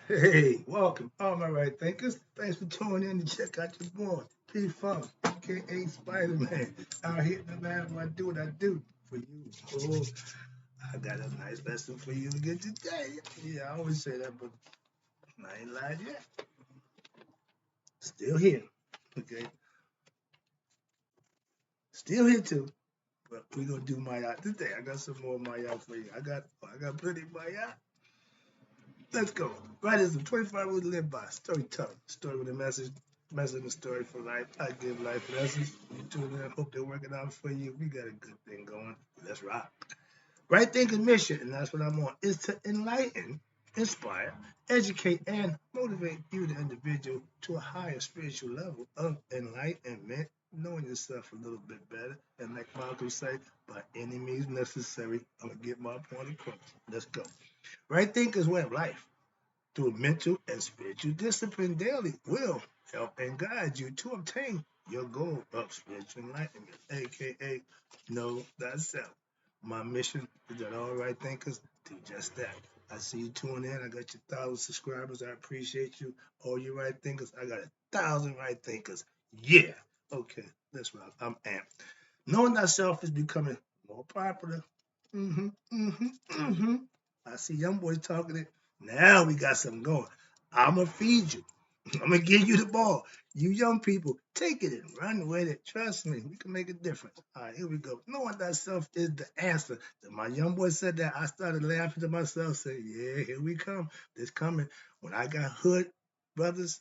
Hey, welcome, all my right thinkers. Thanks for tuning in to check out your boy, P Funk, aka Spider Man. Out here in the lab, I do what I do for you. Oh, I got a nice lesson for you again today. Yeah, I always say that, but I ain't lied yet. Still here. Okay, still here too. But we're gonna do my yacht today. I got some more my yacht for you. I got plenty of my yacht. Let's go. Writers of 25 Rules to Live By. Storytelling. Story with a message and story for life. I give life lessons. You tune in. Hope they're working out for you. We got a good thing going. Let's rock. Right thinking mission, and that's what I'm on, is to enlighten, inspire, educate, and motivate you, the individual, to a higher spiritual level of enlightenment, knowing yourself a little bit better. And like Malcolm say, by any means necessary, I'm gonna get my point across. Let's go. Right thinkers way of life through mental and spiritual discipline daily will help and guide you to obtain your goal of spiritual enlightenment, aka know thyself. My mission is that all right thinkers do just that. I see you tuning in. I got your 1,000 subscribers. I appreciate you. All you right thinkers, I got 1,000 right thinkers. Yeah. Okay, that's right. I'm amped. Knowing thyself is becoming more popular. I see young boys talking it. Now we got something going. I'ma feed you. I'm gonna give you the ball. You young people, take it and run with it. Trust me, we can make a difference. All right, here we go. Knowing thyself is the answer. My young boy said that. I started laughing to myself, saying, "Yeah, here we come. This coming." When I got hood brothers,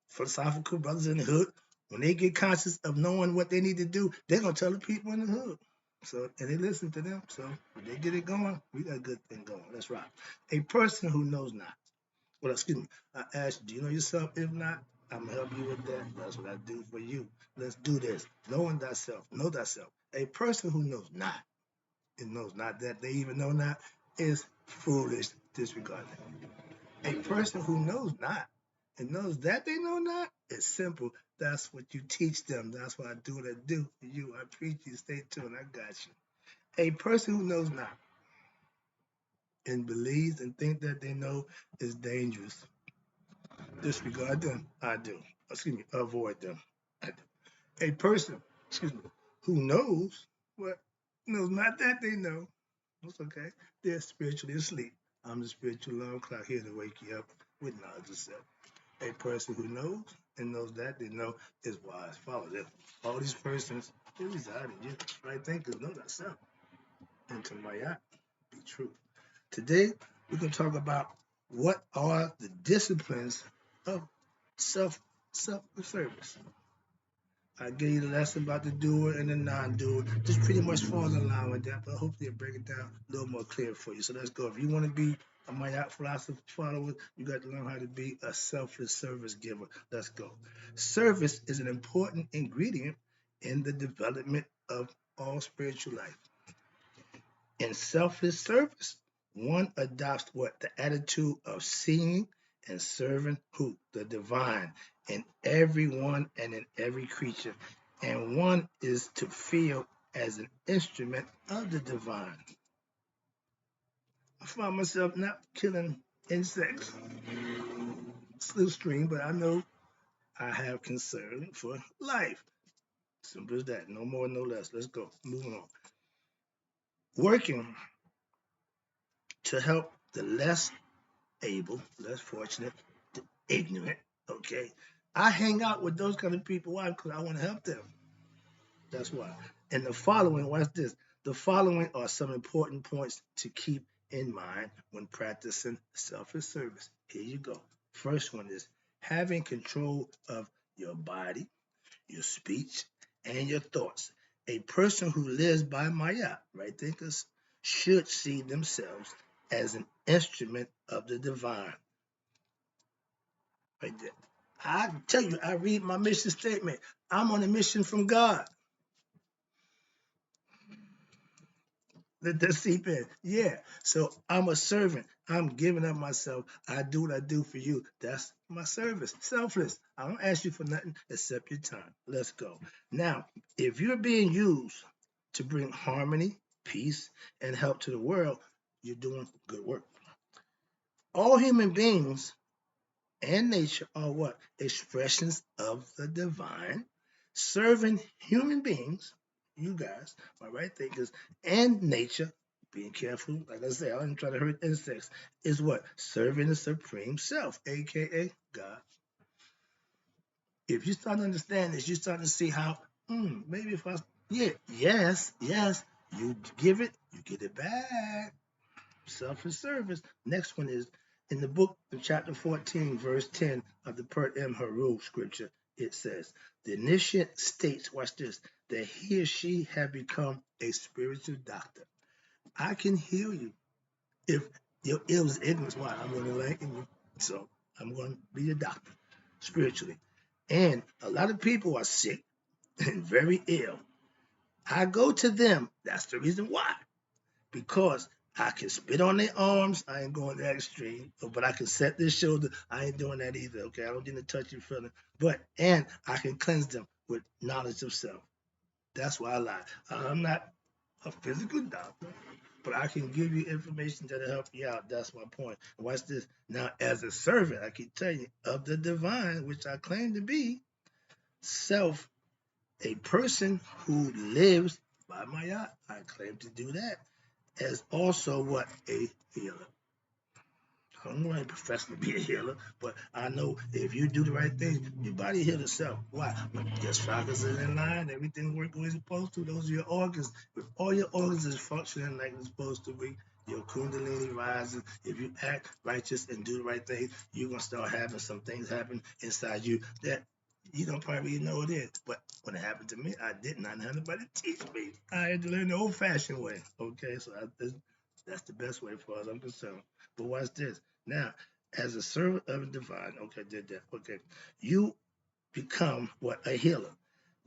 philosophical brothers in the hood, when they get conscious of knowing what they need to do, they're gonna tell the people in the hood. So and they listen to them. So when they get it going, we got a good thing going. Let's rock. A person who knows not. Well, excuse me. I asked, do you know yourself? If not, I'm gonna help you with that. That's what I do for you. Let's do this. Knowing thyself. Know thyself. A person who knows not and knows not that they even know not is foolish. Disregard that. A person who knows not and knows that they know not is simple. That's what you teach them. That's what I do what I do for you. I preach you. Stay tuned. I got you. A person who knows not and believes and think that they know is dangerous. Disregard them. I do. Excuse me. Avoid them. I do. A person, excuse me, who knows what knows not that they know. It's okay. They're spiritually asleep. I'm the spiritual alarm clock here to wake you up with knowledge of self. A person who knows and knows that they know is wise. Follow them. All these persons, they reside in you. Right thinkers know thyself. And to my eye, be true. Today, we're going to talk about what are the disciplines of self self service. I gave you the lesson about the doer and the non-doer. This pretty much falls in line with that, but hopefully I'll break it down a little more clear for you. So let's go. If you want to be a Mayat philosophy follower, you got to learn how to be a selfless service giver. Let's go. Service is an important ingredient in the development of all spiritual life. In selfless service, one adopts what? The attitude of seeing and serving who? The divine in everyone and in every creature. And one is to feel as an instrument of the divine. I find myself not killing insects. It's a little extreme, but I know I have concern for life. Simple as that. No more, no less. Let's go. Moving on. Working to help the less able, less fortunate, ignorant. Okay, I hang out with those kind of people. Why? Because I want to help them. That's why. And the following, watch this. The following are some important points to keep in mind when practicing selfless service. Here you go. First one is having control of your body, your speech, and your thoughts. A person who lives by Maya, right thinkers, should see themselves as an instrument of the divine. Right there. I tell you, I read my mission statement. I'm on a mission from God. Let that seep in. Yeah. So I'm a servant. I'm giving up myself. I do what I do for you. That's my service. Selfless. I don't ask you for nothing except your time. Let's go. Now, if you're being used to bring harmony, peace, and help to the world, you're doing good work. All human beings and nature are what? Expressions of the divine, serving human beings, you guys, my right thinkers, and nature, being careful, like I said, I don't try to hurt insects, is what? Serving the supreme self, aka God. If you start to understand this, you start to see how, maybe if I, yeah, yes, you give it, you get it back. Selfless service. Next one is in the book of chapter 14, verse 10 of the Per M. Haru scripture. It says, the initiate states, watch this, that he or she have become a spiritual doctor. I can heal you. If your ill is ignorance, why? I'm going to enlighten you. So I'm going to be a doctor spiritually. And a lot of people are sick and very ill. I go to them. That's the reason why. Because I can spit on their arms. I ain't going that extreme. But I can set their shoulder. I ain't doing that either. Okay. I don't need to touch your feeling. And I can cleanse them with knowledge of self. That's why I lie. I'm not a physical doctor, but I can give you information that'll help you out. That's my point. And watch this. Now, as a servant, I can tell you of the divine, which I claim to be, self, a person who lives by my yacht. I claim to do that as also what? A healer. I don't want to profess to be a healer, but I know if you do the right thing, your body heals itself. Why? When your chakras are in line, everything works the way it's supposed to. Those are your organs. If all your organs is functioning like it's supposed to be, your kundalini rises. If you act righteous and do the right thing, you're gonna start having some things happen inside you that you don't probably know it is. But when it happened to me, I didn't. I didn't have nobody teach me. I had to learn the old-fashioned way. Okay, so that's the best way as far as I'm concerned. But watch this. Now, as a servant of the divine, okay, did that. Okay, you become what? A healer.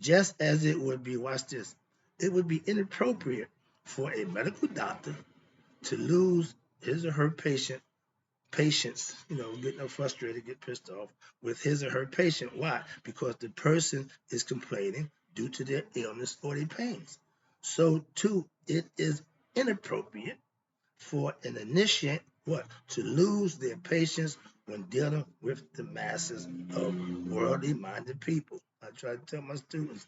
Just as it would be, watch this, it would be inappropriate for a medical doctor to lose his or her patience, getting frustrated, get pissed off with his or her patient. Why? Because the person is complaining due to their illness or their pains. So too, it is inappropriate for an initiate what? To lose their patience when dealing with the masses of worldly minded people. I try to tell my students,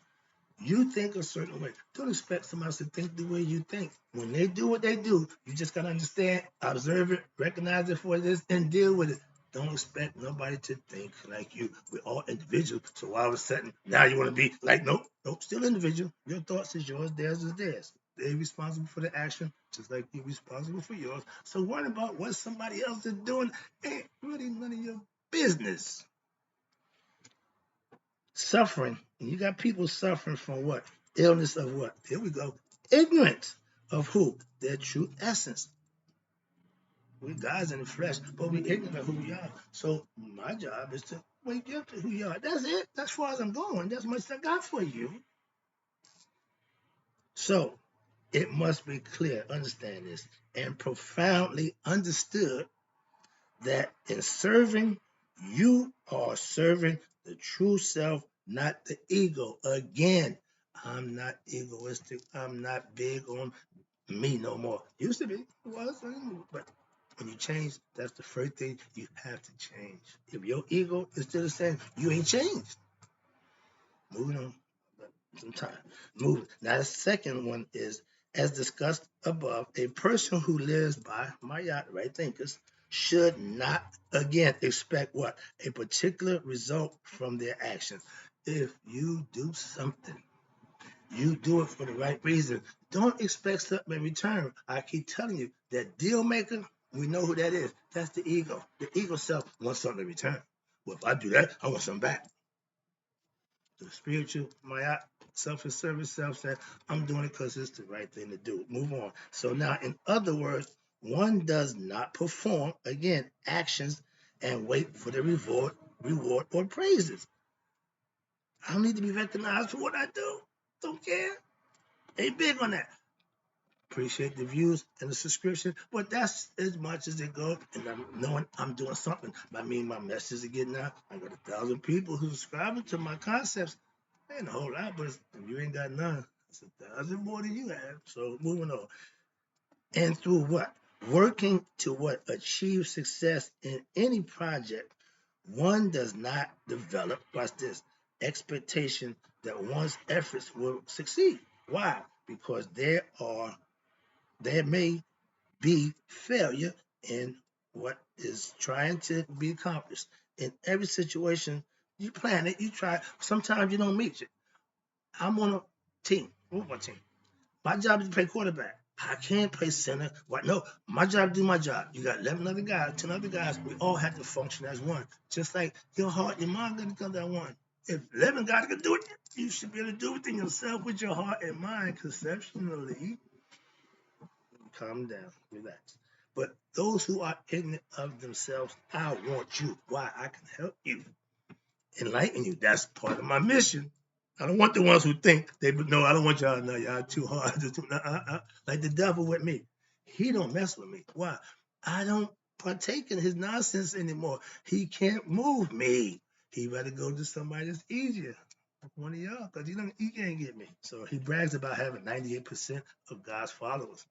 you think a certain way. Don't expect somebody else to think the way you think. When they do what they do, you just gotta understand, observe it, recognize it for what it is, and deal with it. Don't expect nobody to think like you. We're all individuals. So all of a sudden, now you want to be like, nope, still individual. Your thoughts is yours, theirs is theirs. They're responsible for the action, just like you're responsible for yours. So worrying about what somebody else is doing ain't really none of your business. Suffering, and you got people suffering from what? Illness of what? Here we go. Ignorance of who? Their true essence. We guys in the flesh, but we ignorant of who we are. So my job is to wake you up to who you are. That's it. That's as far as I'm going. That's much I got for you. So it must be clear, understand this, and profoundly understood that in serving, you are serving the true self, not the ego. Again, I'm not egoistic. I'm not big on me no more. Used to be, was, but when you change, that's the first thing you have to change. If your ego is still the same, you ain't changed. Moving on. Some time. Moving. Now the second one is, as discussed above, a person who lives by Mayat right thinkers should not again expect what? A particular result from their actions. If you do something, you do it for the right reason. Don't expect something in return. I keep telling you that deal maker, we know who that is. That's the ego. The ego self wants something in return. Well, if I do that, I want something back. The spiritual, my selfish service self said, I'm doing it because it's the right thing to do. Move on. So now, in other words, one does not perform, again, actions and wait for the reward or praises. I don't need to be recognized for what I do. Don't care. Ain't big on that. Appreciate the views and the subscription, but that's as much as it goes. And I'm knowing I'm doing something. I mean, my message is getting out. I got 1,000 people who subscribing to my concepts. Ain't a whole lot, but if you ain't got none, it's 1,000 more than you have. So moving on. And through what? Working to what achieve success in any project, one does not develop, watch this, expectation that one's efforts will succeed. Why? Because there may be failure in what is trying to be accomplished. In every situation, you plan it, you try. Sometimes you don't meet it. I'm on a team, football team. My job is to play quarterback. I can't play center. What? No, my job is to do my job. You got 11 other guys, 10 other guys. We all have to function as one. Just like your heart, your mind got to come that one. If 11 guys can do it, you should be able to do it within yourself with your heart and mind conceptually. Calm down, relax. But those who are ignorant of themselves, I want you. Why? I can help you, enlighten you. That's part of my mission. I don't want the ones who think they, no, I don't want y'all, no, y'all too hard. Like the devil with me. He don't mess with me. Why? I don't partake in his nonsense anymore. He can't move me. He better go to somebody that's easier. One of y'all, because he can't get me. So he brags about having 98% of God's followers.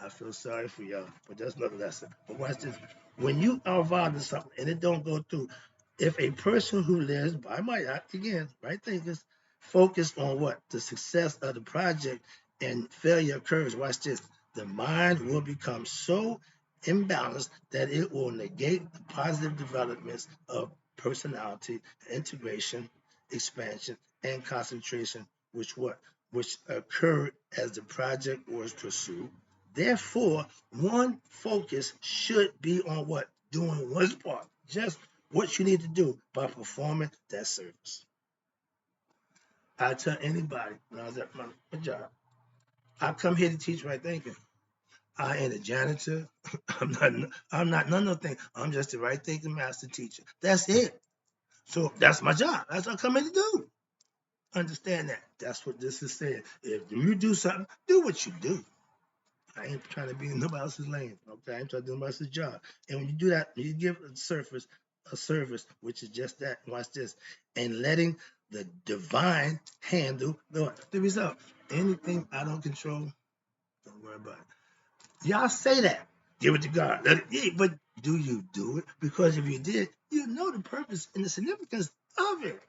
I feel sorry for y'all, but that's another lesson. But watch this. When you are involved in something and it don't go through, if a person who lives by my again, right thinkers, focus on what? The success of the project and failure occurs, watch this. The mind will become so imbalanced that it will negate the positive developments of personality, integration, expansion, and concentration, which occurred as the project was pursued. Therefore, one focus should be on what? Doing one's part. Just what you need to do by performing that service. I tell anybody when I was at my job, I come here to teach right thinking. I ain't a janitor. I'm not none of things. I'm just the right thinking master teacher. That's it. So that's my job. That's what I come here to do. Understand that. That's what this is saying. If you do something, do what you do. I ain't trying to be in nobody else's lane. Okay, I'm trying to do nobody else's job. And when you do that, you give a service, which is just that. Watch this, and letting the divine handle the result. Anything I don't control, don't worry about it. Y'all say that. Give it to God. Let it be. But do you do it? Because if you did, you know the purpose and the significance of it.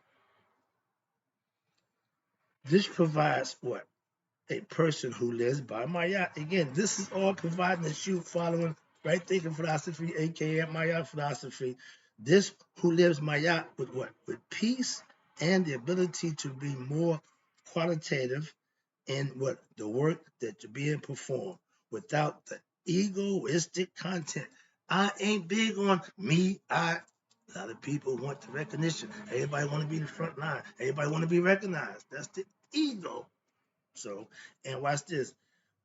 This provides what? A person who lives by Mayat. Again, this is all providing that you following right thinking philosophy, aka Mayat philosophy. This who lives Mayat with what? With peace and the ability to be more qualitative in what the work that's being performed without the egoistic content. I ain't big on me, a lot of people want the recognition. Everybody want to be in the front line. Everybody want to be recognized. That's the ego. So, and watch this.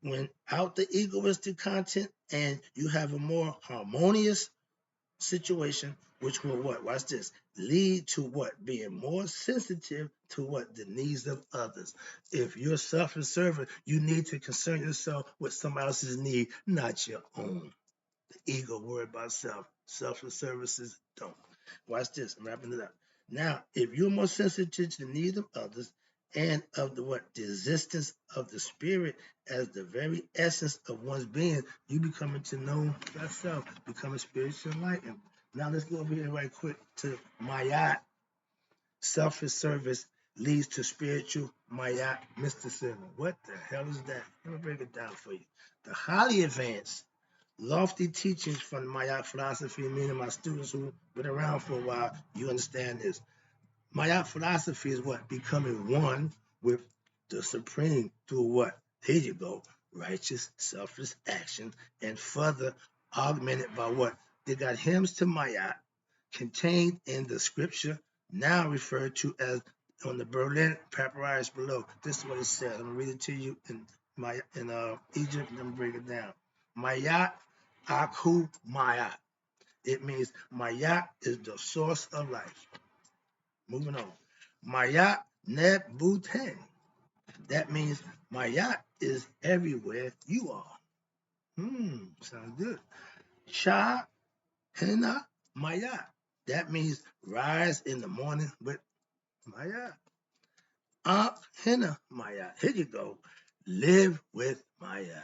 When out the egoistic content and you have a more harmonious situation, which will what? Watch this. Lead to what? Being more sensitive to what? The needs of others. If you're self-serving, you need to concern yourself with somebody else's need, not your own. The ego worry about self. Selfless services don't. Watch this. I'm wrapping it up. Now, if you're more sensitive to the needs of others and of the what? The existence of the spirit as the very essence of one's being, you becoming to know yourself, becoming spiritually enlightened. Now let's go over here right quick to Mayat. Selfish service leads to spiritual Mayat mysticism. What the hell is that? Let me break it down for you. The highly advanced lofty teachings from Maya philosophy, meaning my students who've been around for a while, you understand this. Maya philosophy is what? Becoming one with the supreme through what? Here you go. Righteous, selfless action, and further augmented by what? They got hymns to Maya contained in the scripture, now referred to as on the Berlin Papyrus below. This is what it says. I'm gonna read it to you in Egypt, and then break it down. Mayat Aku Mayat. It means Mayat is the source of life. Moving on. Mayat Nebuten. That means Mayat is everywhere you are. Sounds good. Shah Hena Mayat. That means rise in the morning with Mayat. Hena Mayat. Here you go. Live with Mayat.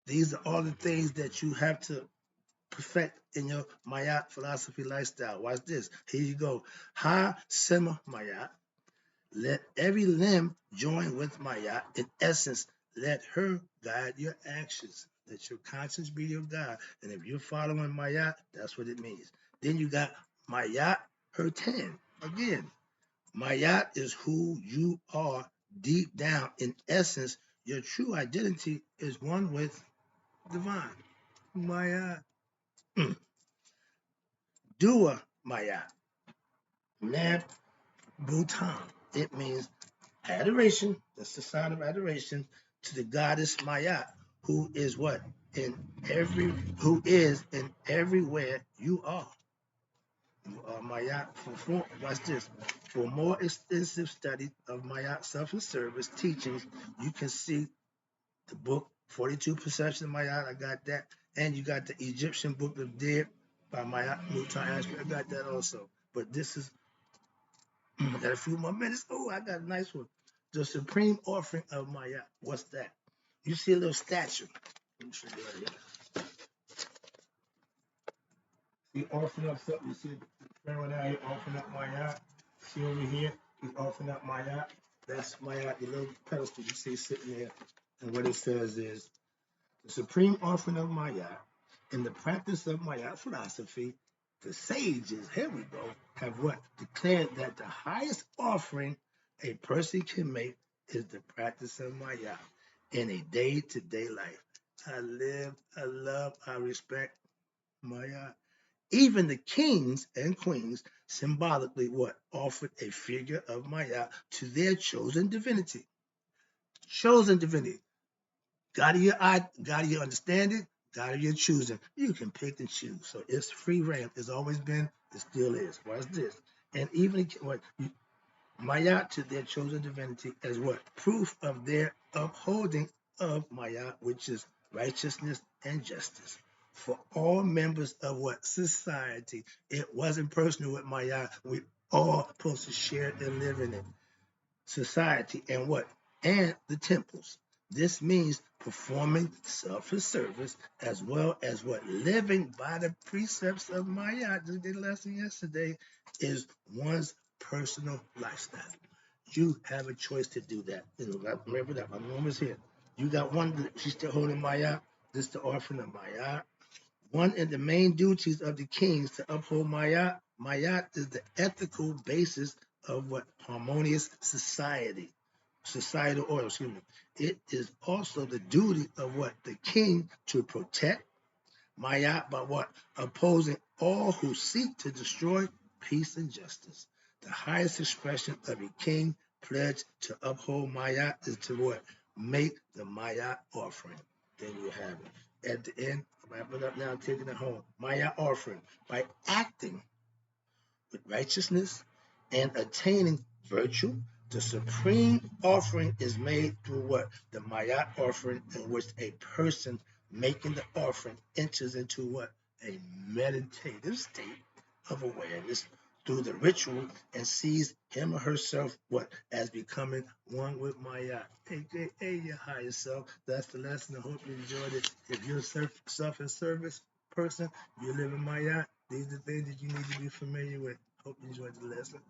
These are all the things that you have to perfect in your Mayat philosophy lifestyle. Watch this. Here you go. Ha Sema Mayat. Let every limb join with Mayat. In essence, let her guide your actions. Let your conscience be your guide. And if you're following Mayat, that's what it means. Then you got Mayat, her 10. Again, Mayat is who you are deep down. In essence, your true identity is one with divine. Mayat. Dua Mayat. Nab Bhutan. It means adoration. That's the sign of adoration to the goddess Mayat, who is what? In every who is in everywhere you are. You are Mayat watch this. For more extensive study of Mayat selfless service teachings, you can see the book 42 Perceptions of Mayat. I got that. And you got the Egyptian Book of Dead by Mayat Mutar Ashby. I got that also. But this is I got a few more minutes. Oh, I got a nice one. The supreme offering of Maya. What's that? You see a little statue. Let me show you right here. See, offering up something. You see the pharaoh out here offering up Maya. See over here, he's offering up Maya. That's Maya, the little pedestal you see sitting there. And what it says is the supreme offering of Maya in the practice of Maya philosophy. The sages, here we go, have what? Declared that the highest offering a person can make is the practice of Maya in a day-to-day life. I live, I love, I respect Maya. Even the kings and queens symbolically what? Offered a figure of Maya to their chosen divinity. Chosen divinity. God of your eye, God of your understanding, God of your choosing. You can pick and choose. So it's free reign. It's always been, it still is. What's this? And even what Maya to their chosen divinity as what? Proof of their upholding of Maya, which is righteousness and justice. For all members of what? Society. It wasn't personal with Maya. We all supposed to share and live in it society and what? And the temples. This means performing selfless service as well as what? Living by the precepts of Maya. Just did a lesson yesterday is one's personal lifestyle. You have a choice to do that. Remember that. My mom is here. You got one, she's still holding Maya. This is the offering of Maya. One of the main duties of the kings to uphold Mayat. Mayat is the ethical basis of what harmonious societal order. Excuse me. It is also the duty of what the king to protect Mayat by what opposing all who seek to destroy peace and justice. The highest expression of a king pledged to uphold Mayat is to what? Make the Mayat offering. There you have it. At the end, wrapping up now, taking it home. Mayat offering by acting with righteousness and attaining virtue. The supreme offering is made through what? The Mayat offering, in which a person making the offering enters into what? A meditative state of awareness through the ritual and sees him or herself what? As becoming one with Maya, aka your higher self. That's the lesson. I hope you enjoyed it. If you're a self and service person, you live in Maya. These are the things that you need to be familiar with. Hope you enjoyed the lesson.